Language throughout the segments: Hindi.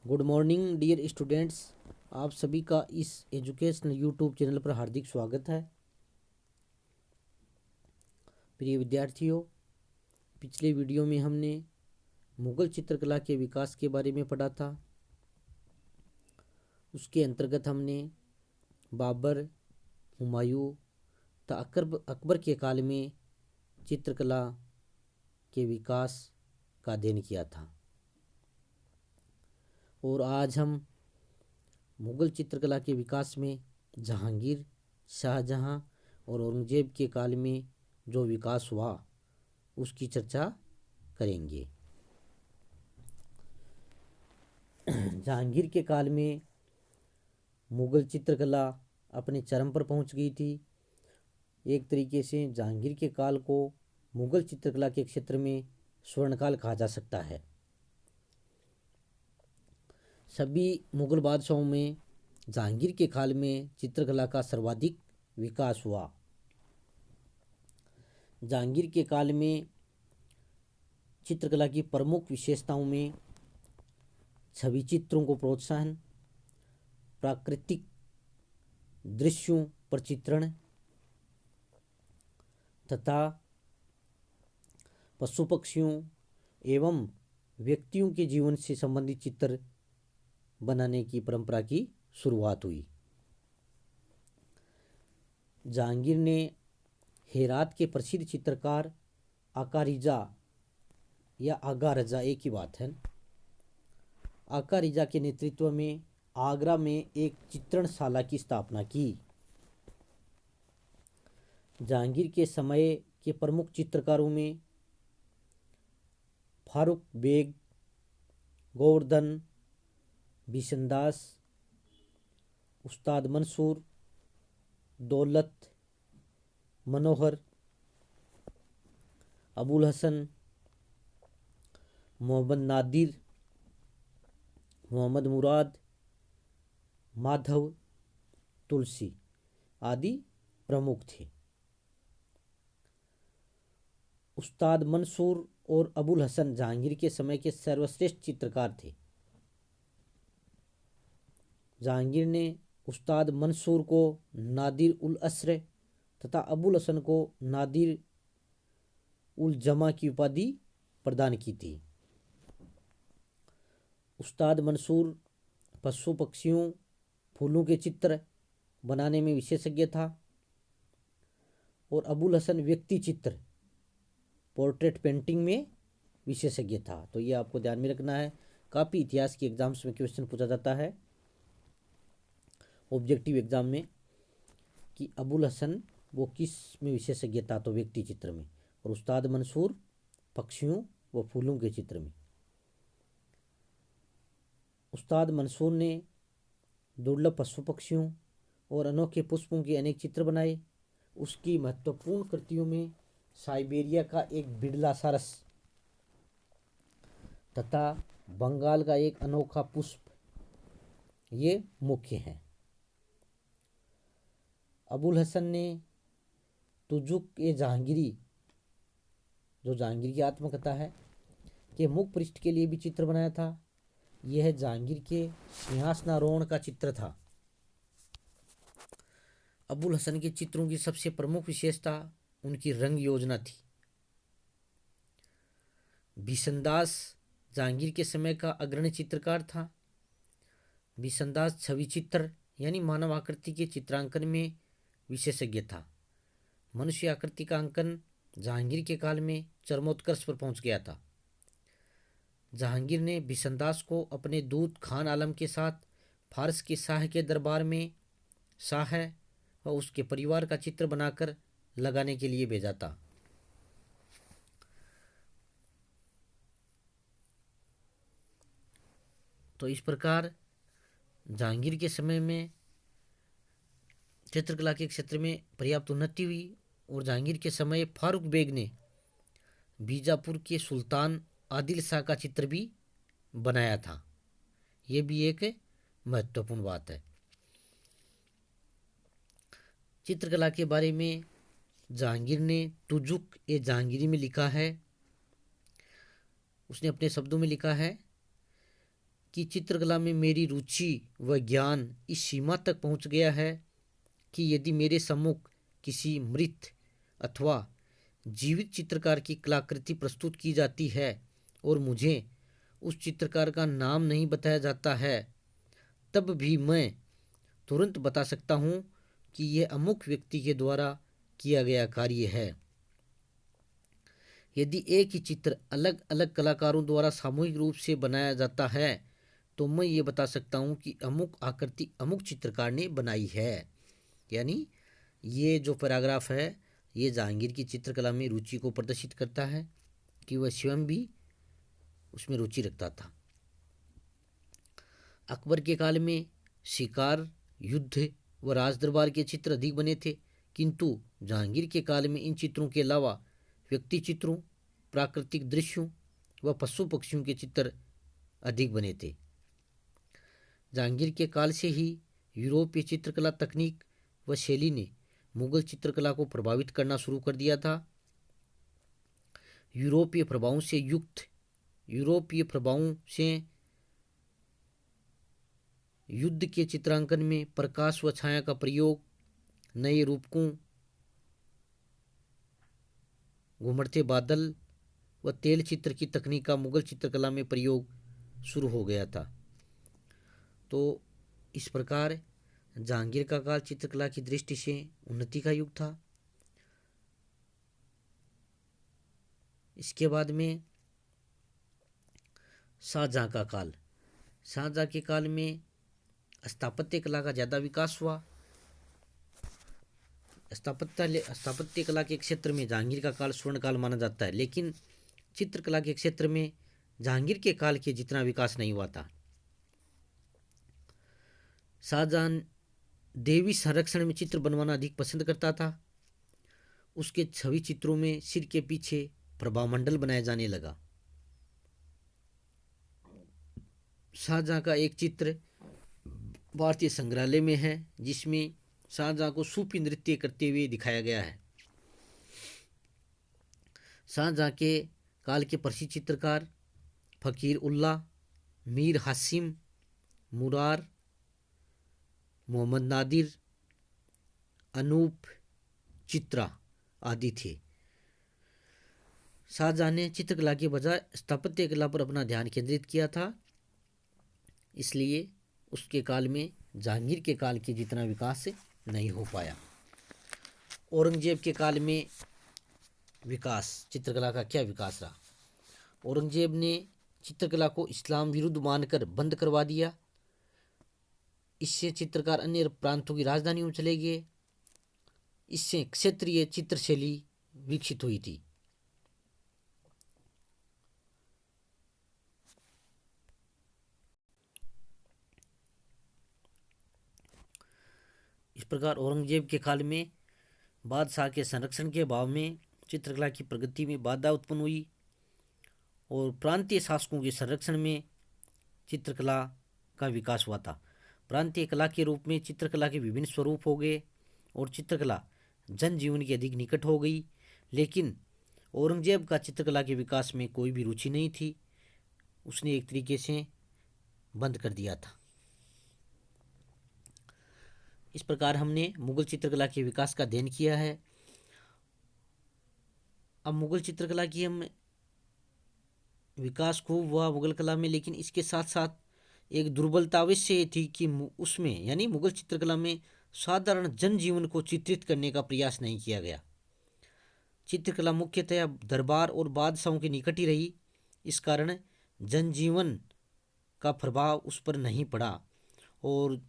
Good morning dear students. आप सभी का इस एजुकेशनल यूट्यूब चैनल पर हार्दिक स्वागत है। प्रिय विद्यार्थियों, पिछले वीडियो में हमने मुगल चित्रकला के विकास के बारे में पढ़ा था। उसके अंतर्गत हमने बाबर, हुमायूं तथा अकबर के काल में चित्रकला के विकास का अध्ययन किया था और आज हम मुगल चित्रकला के विकास में जहांगीर, शाहजहां और औरंगजेब के काल में जो विकास हुआ उसकी चर्चा करेंगे। जहांगीर के काल में मुगल चित्रकला अपने चरम पर पहुंच गई थी। एक तरीके से जहांगीर के काल को मुगल चित्रकला के क्षेत्र में स्वर्णकाल कहा जा सकता है। सभी मुगल बादशाहों में जहांगीर के काल में चित्रकला का सर्वाधिक विकास हुआ। जहांगीर के काल में चित्रकला की प्रमुख विशेषताओं में छवि चित्रों को प्रोत्साहन, प्राकृतिक दृश्यों पर चित्रण तथा पशु पक्षियों एवं व्यक्तियों के जीवन से संबंधित चित्र बनाने की परंपरा की शुरुआत हुई। जहांगीर ने हेरात के प्रसिद्ध चित्रकार आका रिजा या आगा रजा एक ही बात है, आका रिजा के नेतृत्व में आगरा में एक चित्रणशाला की स्थापना की। जहांगीर के समय के प्रमुख चित्रकारों में फारूक बेग, गोवर्धन, बिशनदास, उस्ताद मंसूर, दौलत, मनोहर, अबुल हसन, मोहम्मद नादिर, मोहम्मद मुराद, माधव, तुलसी आदि प्रमुख थे। उस्ताद मंसूर और अबुल हसन जहांगीर के समय के सर्वश्रेष्ठ चित्रकार थे। जहांगीर ने उस्ताद मंसूर को नादिर उल असर तथा अबुल हसन को नादिर उल जमा की उपाधि प्रदान की थी। उस्ताद मंसूर पशु पक्षियों, फूलों के चित्र बनाने में विशेषज्ञ था और अबुल हसन व्यक्ति चित्र, पोर्ट्रेट पेंटिंग में विशेषज्ञ था। तो ये आपको ध्यान में रखना है। काफ़ी इतिहास के एग्जाम्स में क्वेश्चन पूछा जाता है ऑब्जेक्टिव एग्जाम में कि अबुल हसन वो किस में विशेषज्ञ था, तो व्यक्ति चित्र में, और उस्ताद मंसूर पक्षियों व फूलों के चित्र में। उस्ताद मंसूर ने दुर्लभ पशु पक्षियों और अनोखे पुष्पों के अनेक चित्र बनाए। उसकी महत्वपूर्ण कृतियों में साइबेरिया का एक बिड़ला सारस तथा बंगाल का एक अनोखा पुष्प ये मुख्य हैं। अबुल हसन ने तुजुक ए जहांगीरी, जो जहांगीर की आत्मकथा है, के मुख पृष्ठ के लिए भी चित्र बनाया था। यह जहांगीर के सिंहासनारोहण का चित्र था। अबुल हसन के चित्रों की सबसे प्रमुख विशेषता उनकी रंग योजना थी। बिशनदास जहांगीर के समय का अग्रणी चित्रकार था। बिशनदास छवि चित्र यानी मानव आकृति के चित्रांकन में विशेषज्ञ था। मनुष्य आकृति का अंकन जहांगीर के काल में चरमोत्कर्ष पर पहुंच गया था। जहांगीर ने बिशनदास को अपने दूत खान आलम के साथ फारस के शाह के दरबार में शाह व उसके परिवार का चित्र बनाकर लगाने के लिए भेजा था। तो इस प्रकार जहांगीर के समय में चित्रकला के क्षेत्र में पर्याप्त उन्नति हुई और जहांगीर के समय फारूक बेग ने बीजापुर के सुल्तान आदिल शाह का चित्र भी बनाया था। ये भी एक महत्वपूर्ण बात है। चित्रकला के बारे में जहांगीर ने तुजुक ए जहांगीरी में लिखा है। उसने अपने शब्दों में लिखा है कि चित्रकला में मेरी रुचि व ज्ञान इस सीमा तक पहुंच गया है कि यदि मेरे सम्मुख किसी मृत अथवा जीवित चित्रकार की कलाकृति प्रस्तुत की जाती है और मुझे उस चित्रकार का नाम नहीं बताया जाता है, तब भी मैं तुरंत बता सकता हूँ कि यह अमुक व्यक्ति के द्वारा किया गया कार्य है। यदि एक ही चित्र अलग अलग कलाकारों द्वारा सामूहिक रूप से बनाया जाता है तो मैं ये बता सकता हूँ कि अमुक आकृति अमुक चित्रकार ने बनाई है। यानी ये जो पैराग्राफ है ये जहांगीर की चित्रकला में रुचि को प्रदर्शित करता है कि वह स्वयं भी उसमें रुचि रखता था। अकबर के काल में शिकार, युद्ध व राजदरबार के चित्र अधिक बने थे, किंतु जहांगीर के काल में इन चित्रों के अलावा व्यक्ति चित्रों, प्राकृतिक दृश्यों व पशु पक्षियों के चित्र अधिक बने थे। जहांगीर के काल से ही यूरोपीय चित्रकला तकनीक व शैली ने मुगल चित्रकला को प्रभावित करना शुरू कर दिया था। यूरोपीय प्रभावों से युद्ध के चित्रांकन में प्रकाश व छाया का प्रयोग, नए रूपकों, घुमड़ते बादल व तेल चित्र की तकनीक का मुगल चित्रकला में प्रयोग शुरू हो गया था। तो इस प्रकार जहांगीर का काल चित्रकला की दृष्टि से उन्नति का युग था। इसके बाद में शाहजहां का काल। शाहजहां के काल में स्थापत्य कला का ज़्यादा विकास हुआ। स्थापत्य कला के क्षेत्र में जहांगीर का काल स्वर्ण काल माना जाता है, लेकिन चित्रकला के क्षेत्र में जहांगीर के काल के जितना विकास नहीं हुआ था। शाहजहां देवी संरक्षण में चित्र बनवाना अधिक पसंद करता था। उसके छवि चित्रों में सिर के पीछे प्रभामंडल बनाया जाने लगा। शाहजहां का एक चित्र भारतीय संग्रहालय में है जिसमें शाहजहां को सूफी नृत्य करते हुए दिखाया गया है। शाहजहां के काल के प्रसिद्ध चित्रकार फकीर उल्लाह, मीर हासिम, मुरार, मोहम्मद नादिर, अनूप चित्रा आदि थे। शाहजहां ने चित्रकला के बजाय स्थापत्य कला पर अपना ध्यान केंद्रित किया था, इसलिए उसके काल में जहांगीर के काल के जितना विकास नहीं हो पाया। औरंगजेब के काल में विकास, चित्रकला का क्या विकास रहा। औरंगजेब ने चित्रकला को इस्लाम विरुद्ध मानकर बंद करवा दिया। इससे चित्रकार अन्य प्रांतों की राजधानियों में चले गए। इससे क्षेत्रीय चित्रशैली विकसित हुई थी। इस प्रकार औरंगजेब के काल में बादशाह के संरक्षण के अभाव में चित्रकला की प्रगति में बाधा उत्पन्न हुई और प्रांतीय शासकों के संरक्षण में चित्रकला का विकास हुआ था। प्रांतीय कला के रूप में चित्रकला के विभिन्न स्वरूप हो गए और चित्रकला जनजीवन के अधिक निकट हो गई, लेकिन औरंगजेब का चित्रकला के विकास में कोई भी रुचि नहीं थी। उसने एक तरीके से बंद कर दिया था। इस प्रकार हमने मुगल चित्रकला के विकास का अध्ययन किया है। अब मुगल चित्रकला की हम विकास खूब हुआ मुगल कला में, लेकिन इसके साथ साथ एक दुर्बलता अवश्य ये थी कि उसमें यानी मुगल चित्रकला में साधारण जनजीवन को चित्रित करने का प्रयास नहीं किया गया। चित्रकला मुख्यतः दरबार और बादशाहों के निकट ही रही। इस कारण जनजीवन का प्रभाव उस पर नहीं पड़ा और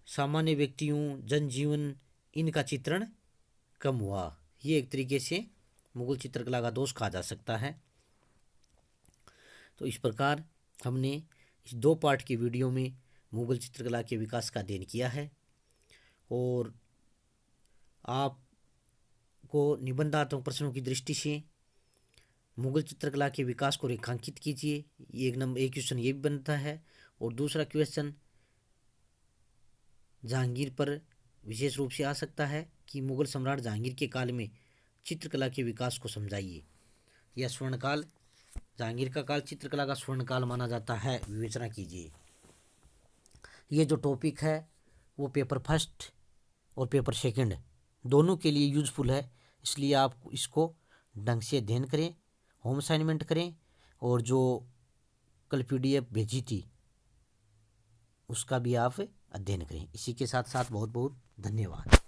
सामान्य व्यक्तियों, जनजीवन, इनका चित्रण कम हुआ। ये एक तरीके से मुगल चित्रकला का दोष कहा जा सकता है। तो इस प्रकार हमने इस 2 पार्ट की वीडियो में मुगल चित्रकला के विकास का अध्ययन किया है और आपको निबंधात्मक प्रश्नों की दृष्टि से मुगल चित्रकला के विकास को रेखांकित कीजिए। एक क्वेश्चन ये भी बनता है और दूसरा क्वेश्चन जहांगीर पर विशेष रूप से आ सकता है कि मुगल सम्राट जहांगीर के काल में चित्रकला के विकास को समझाइए। यह स्वर्णकाल जहांगीर का काल चित्रकला का स्वर्ण काल माना जाता है, विवेचना कीजिए। ये जो टॉपिक है वो पेपर फर्स्ट और पेपर सेकंड दोनों के लिए यूजफुल है, इसलिए आप इसको ढंग से अध्ययन करें, होम असाइनमेंट करें, और जो कल PDF भेजी थी उसका भी आप अध्ययन करें। इसी के साथ साथ बहुत बहुत धन्यवाद।